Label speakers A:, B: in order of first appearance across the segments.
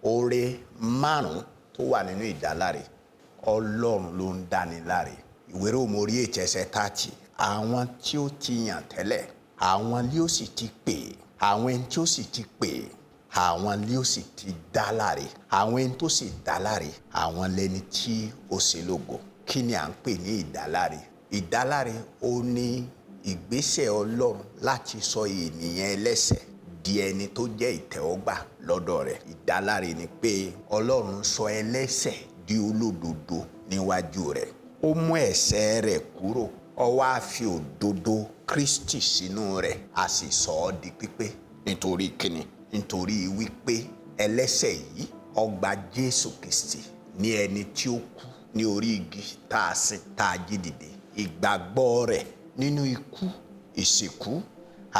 A: oore márùn tó wà nínú ìdáláre Ọlọ́run ló ń dáni láre. Ìwé Róòmù orí 8 ẹsẹ̀ 30. Àwọn tí ó ti yàn tẹ́lẹ̀, àwọn ni ó sì ti pè. Àwọn ẹni tí ó sì ti pè, àwọn ni ó sì ti dá láre. Àwọn ẹni tó sì dá láre, àwọn lẹni tí ó ṣe lógo. Kí ni à ń pè ní ìdáláre? Ìdáláre ó ní ìgbésẹ̀ Ọlọ́run láti sọ ènìyàn ẹlẹ́ṣẹ̀ di ẹni tó jẹ́ ìtẹ́wọ́gbà lọ́dọ̀ rẹ̀. Ìdáláre ni pé Ọlọ́run sọ ẹlẹ́ṣẹ̀ di olódodo níwájú rẹ̀. Ó mú ẹ̀ṣẹ̀ rẹ̀ kúrò. Ó wá fi òdodo Kristi sínú rẹ̀, a sì sọ ọ́ di pípé. Nítorí kíni? Nítorí wípé ẹlẹ́ṣẹ̀ yìí ó gba Jésù Kristi ní ẹni tí ó kú ní orí igi tá a sin, tá a jí dìde. Ìgbàgbọ́ rẹ̀ nínú ikú, ìsìnkú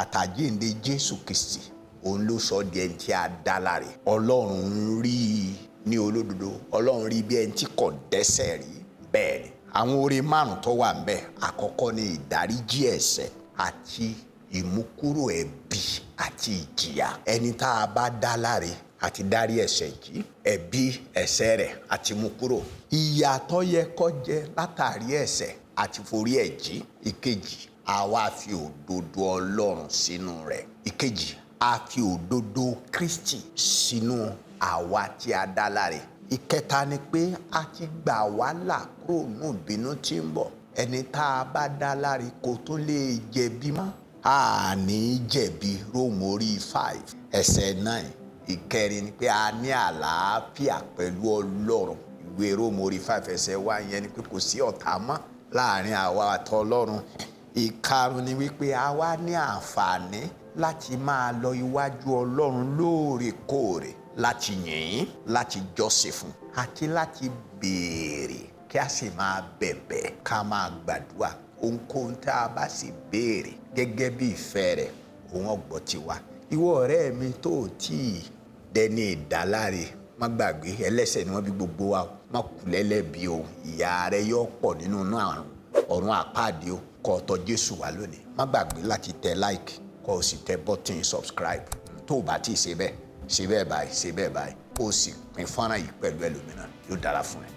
A: àtàjíǹde Jésù Kristi, òun ló sọ di ẹni tí a dá láre. Ọlọ́run rí i ní olódodo. Ọlọ́run rí bí ẹni tí kò dẹ́ṣẹ̀ rí. Bẹ́ẹ̀ ni àwọn oore márùn tó wà ńbẹ̀. Àkọ́kọ́ ni ìdáríjì ẹ̀ṣẹ̀ àti ìmúkúrò ẹ̀bi àti ìjìyà. Ẹni tá a bá dá láre àti dárí ẹ̀ṣẹ̀ jì, ẹ̀bi ẹ̀ṣẹ̀ rẹ̀ àti mú kúrò. Ìyà tó yẹ kó jẹ látàrí ẹ̀ṣẹ̀ àti forí ẹ̀ jì. Ìkejì, àwa fi òdodo Ọlọ́run sínú rẹ̀. Ìkejì, a fi òdodo Kristi sínú àwa tí a dá láre. Ìkẹta ni pé a ti gbà wá là kúrò nínú ìbínú tí ń bọ̀. Ẹni tá a bá dá láre kò tó lè jẹ̀bi mọ́. A ní jẹ̀bi. Róòmù orí 5 ẹsẹ̀ 9. Ìkẹrin ni pé a ní àlàáfíà pẹ̀lú Ọlọ́run. Ìwé Róòmù orí 5 ẹsẹ̀ 1 yẹn ni pé kò sí ọ̀tá mọ́ láàrin àwa àti Ọlọ́run. Ìkarùn ni wípé a wá ní àǹfààní láti máa lọ iwájú Ọlọ́run lóòrèkóòrè, láti yìn, láti jọ́sìn fún, àti láti béèrè, kí a sì máa bẹ̀bẹ̀, ká máa gbàdúrà. Ohunkóhun tá a bá sì béèrè gẹ́gẹ́ bí ìfẹ́ rẹ̀, òun ó gbọ́ tiwa. Ìwọ ọ̀rẹ́ mi tó tí dẹni ìdáláre, má gbàgbé ẹlẹ́ṣẹ̀ ni wọ́n bí gbogbo wa. Má kú lẹ́lẹ́bi o. Ìyà rẹ yóò pọ̀ nínú ọ̀run àpáàdé o. Kó tọ̀ Jésù wá lónìí. Má gbàgbé láti tẹ like, kó o sì tẹ button subscribe. Tó o bá tí ì ṣe bẹ́ẹ̀ báyìí, ṣe bẹ́ẹ̀ báyìí. Kó o sì pín fọ́nrán yìí pẹ̀lú ẹlòmíràn. Yóò dára fún ẹ.